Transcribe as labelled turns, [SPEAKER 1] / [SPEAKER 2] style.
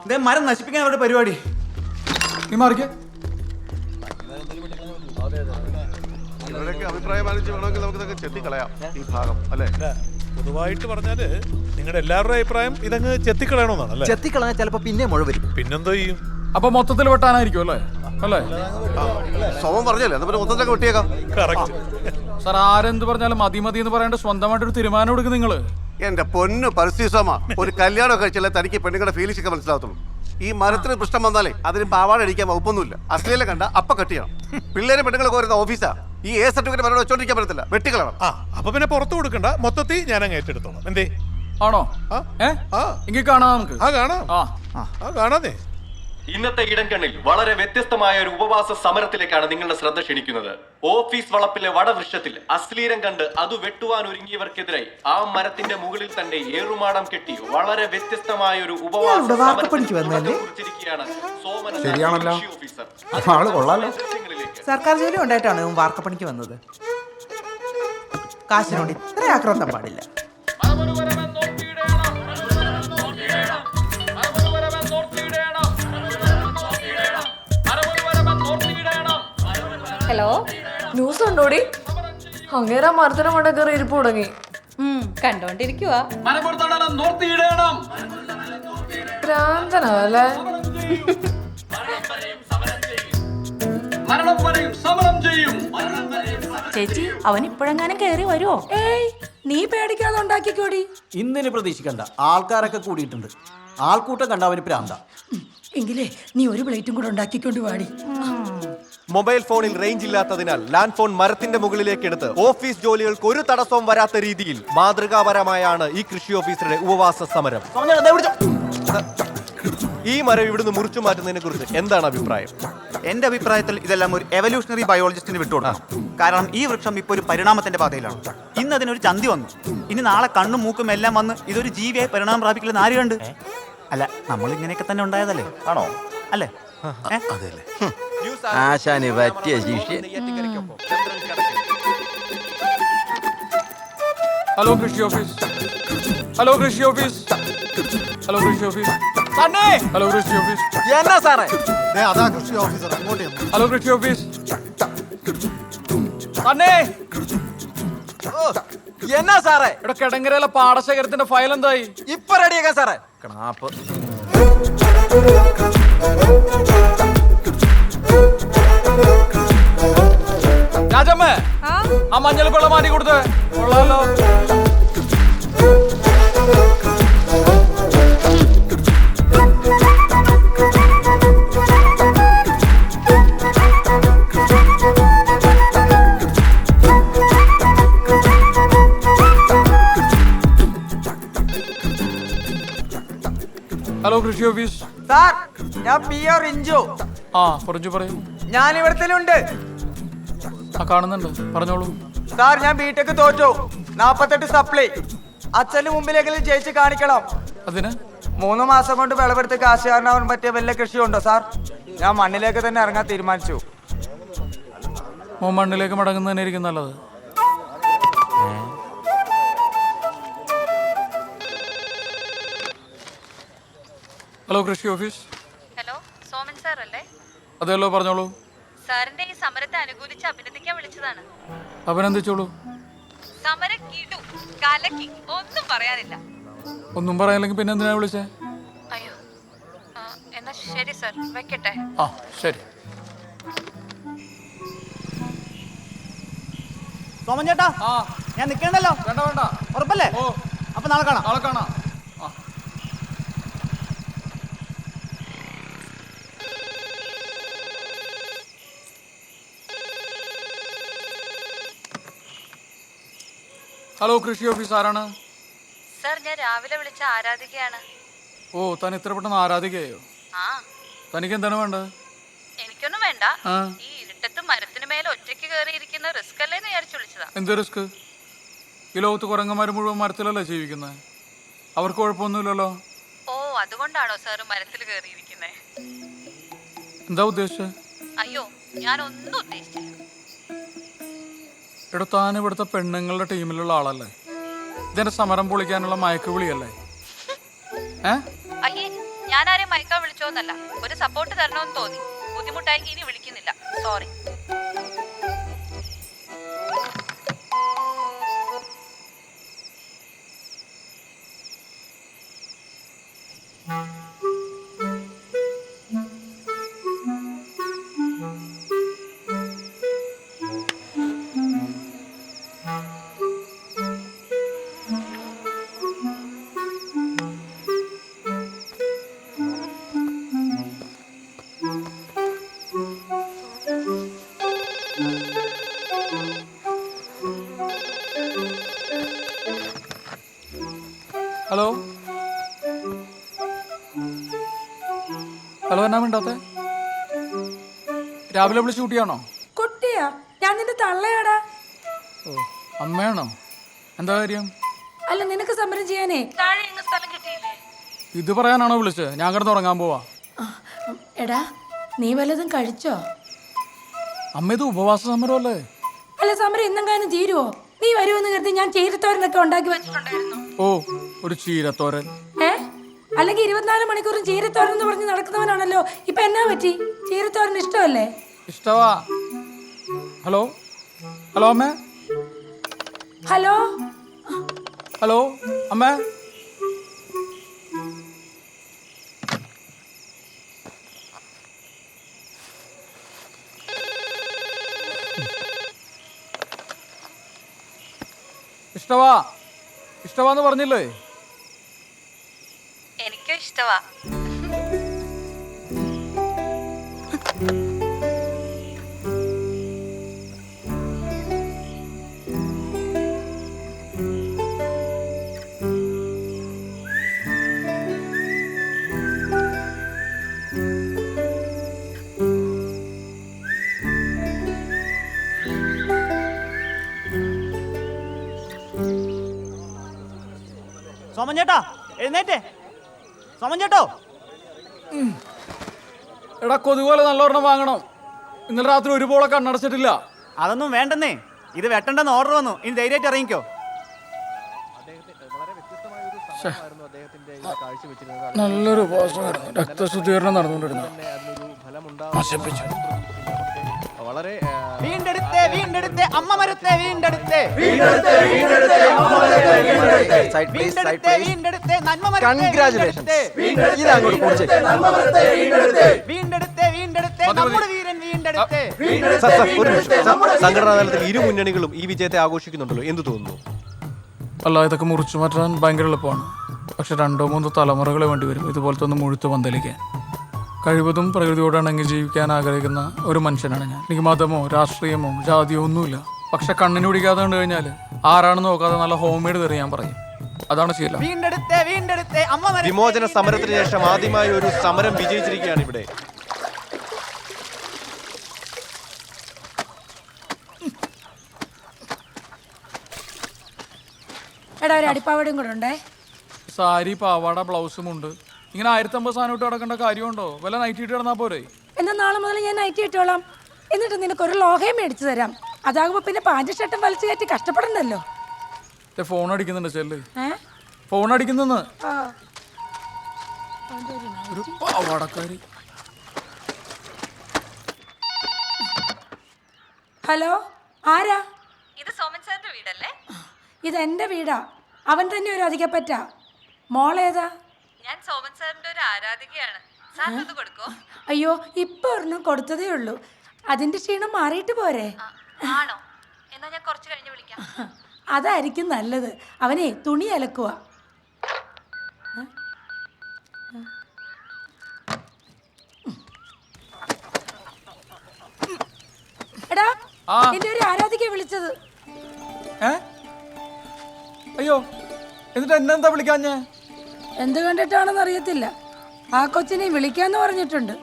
[SPEAKER 1] ഇതേ മരം നശിപ്പിക്കാൻ അവരുടെ പരിപാടി.
[SPEAKER 2] നീ മാറിക്കേ.
[SPEAKER 3] ഇവരൊക്കെ അഭിപ്രായം ആലോചിച്ച് വേണമെങ്കിൽ നമുക്ക് ചെത്തിക്കളയാം ഈ ഭാഗം, അല്ലേ?
[SPEAKER 4] പൊതുവായിട്ട് പറഞ്ഞാല് നിങ്ങളുടെ എല്ലാവരുടെ അഭിപ്രായം ഇതങ്ങ് ചെത്തിക്കളയണമെന്നാണ്.
[SPEAKER 1] ചെത്തിക്കളഞ്ഞാൽ ചിലപ്പോ പിന്നെ മുഴ വരും.
[SPEAKER 4] പിന്നെന്തോ ചെയ്യും?
[SPEAKER 2] അപ്പൊ മൊത്തത്തിൽ വെട്ടാനായിരിക്കും അല്ലേ? അല്ലേ
[SPEAKER 3] സോമൻ പറഞ്ഞല്ലേ, നമ്മൾ മൊത്തത്തിലൊക്കെ വെട്ടിയേക്കാം.
[SPEAKER 4] കറക്റ്റ്.
[SPEAKER 2] സാർ, ആരെന്ത് പറഞ്ഞാലും മതി മതി എന്ന് പറയാണ്ട് സ്വന്തമായിട്ടൊരു തീരുമാനം എടുക്കും നിങ്ങള്.
[SPEAKER 3] എന്റെ പൊന്നു പരിസ്ഥിതിസമ, ഒരു കല്യാണം കഴിച്ചാലേ തനിക്ക് പെണ്ണുങ്ങളുടെ ഫീലിംഗ്സ് ഒക്കെ മനസ്സിലാകത്തുള്ളൂ. ഈ മരത്തിന് പ്രശ്നം വന്നാലേ അതിന് പാവാട അടിക്കാൻ വകുപ്പൊന്നുമില്ല. അശ്ലീലം കണ്ട അപ്പ കട്ട് ചെയ്യണം. പിള്ളേരും പെണ്ണുങ്ങളൊക്കെ വരുന്ന ഓഫീസാ. ഈ എ സർട്ടിഫിക്കറ്റ് മരം വെച്ചോണ്ടിരിക്കാൻ പറ്റത്തില്ല, വെട്ടിക്കളണം.
[SPEAKER 4] അപ്പൊ പിന്നെ പുറത്തു കൊടുക്കണ്ട, മൊത്തത്തിൽ ഞാൻ അങ്ങ് ഏറ്റെടുത്തോളാം. എന്തേ?
[SPEAKER 2] ആണോ? എങ്കിൽ കാണാം നമുക്ക്.
[SPEAKER 4] കാണാം, കാണാതെ.
[SPEAKER 5] ഇന്നത്തെ ഇടംകണ്ണിൽ വളരെ വ്യത്യസ്തമായ ഒരു ഉപവാസ സമരത്തിലേക്കാണ് നിങ്ങളുടെ ശ്രദ്ധ ക്ഷണിക്കുന്നത്. ഓഫീസ് വളപ്പിലെ വടവൃക്ഷത്തിൽ അശ്ലീലം കണ്ട് അത് വെട്ടുവാൻ ഒരുങ്ങിയവർക്കെതിരായി ആ മരത്തിന്റെ മുകളിൽ തന്നെ ഏറുമാടം കെട്ടി വളരെ വ്യത്യസ്തമായ ഒരു ഉപവാസ സമരത്തിരിക്കുകയാണ്
[SPEAKER 6] ശരിയാണല്ലോ, ആള് കൊള്ളാലോ.
[SPEAKER 1] സർക്കാർ ജോലി ഉണ്ടായിട്ടാണ് വാർക്കപ്പണിക്ക് വന്നത്. കാശിനോട് ഇത്ര ആക്രാന്തം പാടില്ല.
[SPEAKER 7] Hello, news ഉണ്ടോടി? അങ്ങേരാ മരത്തിന് മണ്ട കയറി ഇരിപ്പ് തുടങ്ങി.
[SPEAKER 8] കണ്ടോണ്ടിരിക്കുവാ.
[SPEAKER 7] ഭ്രാന്തനല്ലേ?
[SPEAKER 8] ചേച്ചി, അവൻ ഇപ്പോഴെങ്ങാനും കയറി വരുമോ?
[SPEAKER 7] ഏയ്, നീ പേടിക്കാതെ ഉണ്ടാക്കിക്കോടി.
[SPEAKER 1] ഇന്നിന് പ്രതീക്ഷിക്കണ്ട, ആൾക്കാരൊക്കെ കൂടിയിട്ടുണ്ട്. ആൾക്കൂട്ടം കണ്ട അവന് പ്രാന്ത.
[SPEAKER 7] എങ്കിലേ നീ ഒരു പ്ലേറ്റും കൂടെ ഉണ്ടാക്കിക്കൊണ്ട് വാടി.
[SPEAKER 5] മൊബൈൽ ഫോണിൽ റേഞ്ച് ഇല്ലാത്തതിനാൽ ലാൻഡ് ഫോൺ മരത്തിന്റെ മുകളിലേക്ക് എടുത്ത് ഓഫീസ് ജോലികൾക്ക് ഒരു തടസ്സവും വരാത്ത രീതിയിൽ മാതൃകാപരമായാണ് ഈ കൃഷി ഓഫീസറുടെ ഉപവാസ സമരം. ഈ മരം ഇവിടുന്ന് മുറിച്ചു മാറ്റുന്നതിനെ കുറിച്ച് എന്താണ് അഭിപ്രായം?
[SPEAKER 1] എന്റെ അഭിപ്രായത്തിൽ ഇതെല്ലാം ഒരു എവല്യൂഷണറി ബയോളജിസ്റ്റിന് വിട്ടുകൊടുക്കണം. കാരണം ഈ വൃക്ഷം ഇപ്പൊ ഒരു പരിണാമത്തിന്റെ പാതയിലാണ്. ഇന്ന് അതിനൊരു ചന്തി വന്നു, ഇനി നാളെ കണ്ണും മൂക്കും എല്ലാം വന്ന് ഇതൊരു ജീവിയായി പരിണാമം പ്രാപിക്കില്ലെന്ന് ആര് കണ്ട്? അല്ല, നമ്മൾ ഇങ്ങനെയൊക്കെ തന്നെ ഉണ്ടായതല്ലേ? ആണോ? അല്ലേ?
[SPEAKER 6] ആശാന് പറ്റിയ ശിഷ്യ.
[SPEAKER 2] ഹലോ കൃഷി ഓഫീസ്. ഹലോ കൃഷി ഓഫീസ്. ഹലോ കൃഷി ഓഫീസ്. ഹലോ കൃഷി ഓഫീസ്.
[SPEAKER 1] എന്നാ സാറേ?
[SPEAKER 3] അതാ കൃഷി ഓഫീസർ, അങ്ങോട്ട്
[SPEAKER 2] ഹലോ കൃഷി ഓഫീസ്.
[SPEAKER 1] എന്നാ സാറേ?
[SPEAKER 2] ഇവിടെ കിടങ്ങരയിലെ പാടശേഖരത്തിന്റെ ഫയൽ എന്തായി?
[SPEAKER 1] ഇപ്പൊ റെഡിയാക്കാൻ സാറേ.
[SPEAKER 2] രാജമ്മേ, ആ മഞ്ഞൾ വെള്ളം മാറ്റി കൊടുത്ത്. കൊള്ളാലോ. ഹലോ കൃഷി ഓഫീസ്.
[SPEAKER 1] സാർ, ഞാൻ PR റിഞ്ചു.
[SPEAKER 2] പറഞ്ഞു പറയൂ.
[SPEAKER 1] ഞാൻ ഇവിടത്തിലുണ്ട്.
[SPEAKER 2] കാണുന്നുണ്ട്, പറഞ്ഞോളൂ.
[SPEAKER 1] സാർ, ഞാൻ ബിടെക് തോറ്റു. 48 സപ്ലൈ. അച്ഛന് മുമ്പിലെങ്കിലും ജയിച്ച് കാണിക്കണം.
[SPEAKER 2] അതിന്
[SPEAKER 1] 3 മാസം കൊണ്ട് വിളവെടുത്ത് കാശുകാരനാവാൻ പറ്റിയ വല്ല കൃഷിയുണ്ടോ സാർ? ഞാൻ മണ്ണിലേക്ക് തന്നെ ഇറങ്ങാൻ തീരുമാനിച്ചു.
[SPEAKER 2] മണ്ണിലേക്ക് മടങ്ങുന്നതന്നെയായിരിക്കും നല്ലത്. ഹലോ കൃഷി ഓഫീസ്.
[SPEAKER 8] ഹലോ, സോമൻ സാർ അല്ലേ?
[SPEAKER 2] അതെല്ലോ, പറഞ്ഞോളൂ.
[SPEAKER 8] സാറിന്റെ ഈ സമരത്തെ അനുകൂലിച്ച് അഭിനന്ദിക്കാൻ വിളിച്ചതാണ്.
[SPEAKER 2] അഭിനന്ദിച്ചോളൂ.
[SPEAKER 8] സമരം കിടു, കലക്കി, ഒന്നും പറയാനില്ല.
[SPEAKER 2] ഒന്നും പറയാനില്ലെങ്കിൽ പിന്നെ എന്തിനാ വിളിച്ചേ?
[SPEAKER 8] അയ്യോ, എന്നാ ശരി സാർ, വെക്കട്ടെ.
[SPEAKER 2] ശരി.
[SPEAKER 1] സോമൻ ചേട്ടാ, ഞാൻ നിൽക്കണ്ടല്ലോ.
[SPEAKER 2] വേണ്ട വേണ്ട,
[SPEAKER 1] ഉറപ്പല്ലേ? അപ്പൊ നാളെ കാണാം.
[SPEAKER 2] നാളെ കാണാം. ഹലോ കൃഷി ഓഫീസ്, ആരാണ്?
[SPEAKER 8] സാർ, ഞാൻ രാവിലെ വിളിച്ച ആരാധികയാണ്.
[SPEAKER 2] താൻ ഇത്ര പെട്ടെന്ന് ആരാധികയോ? തനിക്ക് എന്താണ് വേണ്ടത്?
[SPEAKER 8] എനിക്കൊന്നും വേണ്ട. ഈ ഇരുട്ടത്ത് മരത്തിന് മേലെ ഒറ്റയ്ക്ക് കയറിയിരിക്കുന്ന റിസ്ക് അല്ലേന്ന് വിചാരിച്ചു വിളിച്ചതാ.
[SPEAKER 2] എന്ത് റിസ്ക്? ഈ ലോകത്ത് കുരങ്ങന്മാർ മുഴുവൻ മരത്തിലല്ലേ ജീവിക്കുന്നത്. അവർക്ക് കുഴപ്പമൊന്നുമില്ലല്ലോ.
[SPEAKER 8] അതുകൊണ്ടാണോ സാറ് മരത്തിൽ കയറിയിരിക്കുന്നത്?
[SPEAKER 2] എന്താ ഉദ്ദേശിച്ചത്?
[SPEAKER 8] അയ്യോ, ഞാനൊന്നും ഉദ്ദേശിച്ചില്ല.
[SPEAKER 2] ഇവിടെ താൻ ഇവിടുത്തെ പെണ്ണുങ്ങളുടെ ടീമിലുള്ള ആളല്ലേ? ഇതിന്റെ സമരം പൊളിക്കാനുള്ള മയക്കുവിളിയല്ലേ?
[SPEAKER 8] അയ്യേ, ഞാൻ ആരെയും മയക്കാൻ വിളിച്ചോന്നല്ല, ഒരു സപ്പോർട്ട് തരണമെന്ന് തോന്നി. ബുദ്ധിമുട്ടായി ഇനി വിളിക്കുന്നില്ല, സോറി.
[SPEAKER 2] ഹലോ ഹലോ, എന്നാ മിണ്ടാത്തെ? രാവിലെ വിളിച്ച് കുട്ടിയാണോ?
[SPEAKER 7] കുട്ടിയാ? ഞാൻ നിന്റെ തള്ളയാടാ.
[SPEAKER 2] ഓ, അമ്മയാണോ? എന്താ കാര്യം?
[SPEAKER 7] അല്ല, നിനക്ക് സമരം ചെയ്യാനേ താഴെ എങ്ങും സ്ഥലം കിട്ടിയില്ലേ?
[SPEAKER 2] ഇത് പറയാനാണോ വിളിച്ചത്? ഞാൻ കിടന്ന് ഉറങ്ങാൻ പോവാ.
[SPEAKER 7] എടാ, നീ വല്ലതും കഴിച്ചോ?
[SPEAKER 2] അമ്മ, ഇത് ഉപവാസ സമരമല്ലേ?
[SPEAKER 7] അല്ല, സമരം എന്നെങ്ങാനും തീരുവോ? നീ വരുമെന്ന് കരുതി ഞാൻ ചീരത്തോരനൊക്കെ ഉണ്ടാക്കി വെച്ചിട്ടുണ്ടായിരുന്നു.
[SPEAKER 2] ഓ, ഒരു ചീരത്തോരൻ.
[SPEAKER 7] അല്ലെങ്കിൽ 24 മണിക്കൂറും ചീരത്തോരൻ എന്ന് പറഞ്ഞ് നടക്കുന്നവനാണല്ലോ. ഇപ്പൊ എന്നാ പറ്റി? ചീരത്തോരൻ ഇഷ്ടമല്ലേ?
[SPEAKER 2] ഇഷ്ടവാ. ഹലോ ഹലോ അമ്മ.
[SPEAKER 7] ഹലോ
[SPEAKER 2] ഹലോ അമ്മ. ഇഷ്ടവാ ഇഷ്ടവാന്ന് പറഞ്ഞില്ലേ?
[SPEAKER 8] എനിക്കും ഇഷ്ടവാ.
[SPEAKER 1] സോമൻ ചേട്ടാ, എഴുന്നേറ്റേ. സോമൻ ചേട്ടോ.
[SPEAKER 2] എടാ, കൊതുപോലെ നല്ലൊരെണ്ണം വാങ്ങണം. ഇന്നലെ രാത്രി ഒരു പോളെ കണ്ണടച്ചിട്ടില്ല.
[SPEAKER 1] അതൊന്നും വേണ്ടെന്നേ, ഇത് വെട്ടണ്ടെന്ന് ഓർഡർ വന്നു. ഇനി ധൈര്യമായിട്ട് ഇറങ്ങിക്കോ.
[SPEAKER 2] നല്ലൊരു ഉപവാസമായിരുന്നു. രക്തശുദ്ധീകരണം നടന്നുകൊണ്ടിരുന്നു.
[SPEAKER 1] വീണ്ടെടുത്തേ വീണ്ടെടുത്തേ അമ്മ മരത്തെ വീണ്ടെടുത്തേ. വീണ്ടെടുത്തേ വീണ്ടെടുത്തേ നന്മ മരത്തെ. വീണ്ടെടുത്തേ വീണ്ടെടുത്തേ നമ്മുടെ വീരൻ വീണ്ടെടുത്തേ.
[SPEAKER 5] സംഘടനാ തലത്തിൽ ഇരു മുന്നണികളും ഈ വിജയത്തെ ആഘോഷിക്കുന്നുണ്ടല്ലോ, എന്ത് തോന്നുന്നു?
[SPEAKER 2] അല്ല, ഇതൊക്കെ മുറിച്ചു മാറ്റാൻ ഭയങ്കര എളുപ്പമാണ്. പക്ഷെ 2-3 തലമുറകൾ വേണ്ടി വരും ഇതുപോലത്തെ ഒന്ന് മുഴുത്ത് പന്തലിക്കാൻ. കഴിവതും പ്രകൃതിയോട് ഇണങ്ങി ജീവിക്കാൻ ആഗ്രഹിക്കുന്ന ഒരു മനുഷ്യനാണ് ഞാൻ. എനിക്ക് മതമോ രാഷ്ട്രീയമോ ജാതിയോ ഒന്നുമില്ല. പക്ഷെ കണ്ണിന് പിടിക്കാതെ കണ്ടു കഴിഞ്ഞാൽ ആരാണെന്ന് നോക്കാതെ നല്ല ഹോം മെയ്ഡ് തെറി ഞാൻ പറയും. അതാണ് ശീലം.
[SPEAKER 1] വീണ്ടെടുത്തേ വീണ്ടെടുത്തേ അമ്മ മരത്തെ.
[SPEAKER 5] വിമോചന സമരത്തിന് ശേഷം ആദ്യമായി ഒരു സമരം വിജയിച്ചിരിക്കുകയാണ് ഇവിടെ.
[SPEAKER 7] എടാ, ഒരു അടിപ്പാവടയും കൂടെ ഉണ്ടേ.
[SPEAKER 2] സാരി, പാവാട, ബ്ലൗസും ഉണ്ട്. ഇങ്ങനെ 1050 സാധനം ഇട്ട് കിടക്കേണ്ട കാര്യമുണ്ടോ? വല്ല നൈറ്റ് ഇട്ട് കിടന്നാൽ പോരെ?
[SPEAKER 7] എന്നാ നാളെ മുതൽ ഞാൻ നൈറ്റ് ഇട്ടോളാം. എന്നിട്ട് നിനക്കൊരു ലോഹയും മേടിച്ചു തരാം. അതാകുമ്പോ പിന്നെ പാൻറ് ഷർട്ടും വലിച്ചു കയറ്റി കഷ്ടപ്പെടണ്ടല്ലോ.
[SPEAKER 2] ഫോൺ അടിക്കുന്നുണ്ട്, ചെല്ല്. ഫോൺ അടിക്കുന്നെന്ന്. ഒരു പാവാടക്കാരി.
[SPEAKER 7] ഹലോ, ആരാ?
[SPEAKER 8] ഇത് സോമൻ സാറിന്റെ വീടല്ലേ?
[SPEAKER 7] ഇതെന്റെ വീടാ. അവൻ തന്നെ ഒരു അധികപ്പറ്റ. മോളേതാ?
[SPEAKER 8] ഞാൻ സോമൻ സാറിന്റെ ഒരു ആരാധികയാണ്. സാറിന് ഇത് കൊടുക്കോ?
[SPEAKER 7] അയ്യോ, ഇപ്പൊ ഒരെണ്ണം കൊടുത്തതേ ഉള്ളൂ. അതിന്റെ ക്ഷീണം മാറിയിട്ട് പോരെ?
[SPEAKER 8] ആണോ? എന്നാ ഞാൻ കുറച്ച് കഴിഞ്ഞ് വിളിക്കാം.
[SPEAKER 7] അതായിരിക്കും നല്ലത്. അവനെ തുണി അലക്കുക. എടാ, എന്റെ ഒരു ആരാധിക വിളിച്ചത്.
[SPEAKER 2] അയ്യോ, എന്നിട്ട് എന്നെന്താ വിളിക്കാഞ്ഞേ?
[SPEAKER 7] എന്ത് കണ്ടിട്ടാണെന്ന് അറിയത്തില്ല. ആ കൊച്ചിനെ വിളിക്കാന്ന് പറഞ്ഞിട്ടുണ്ട്.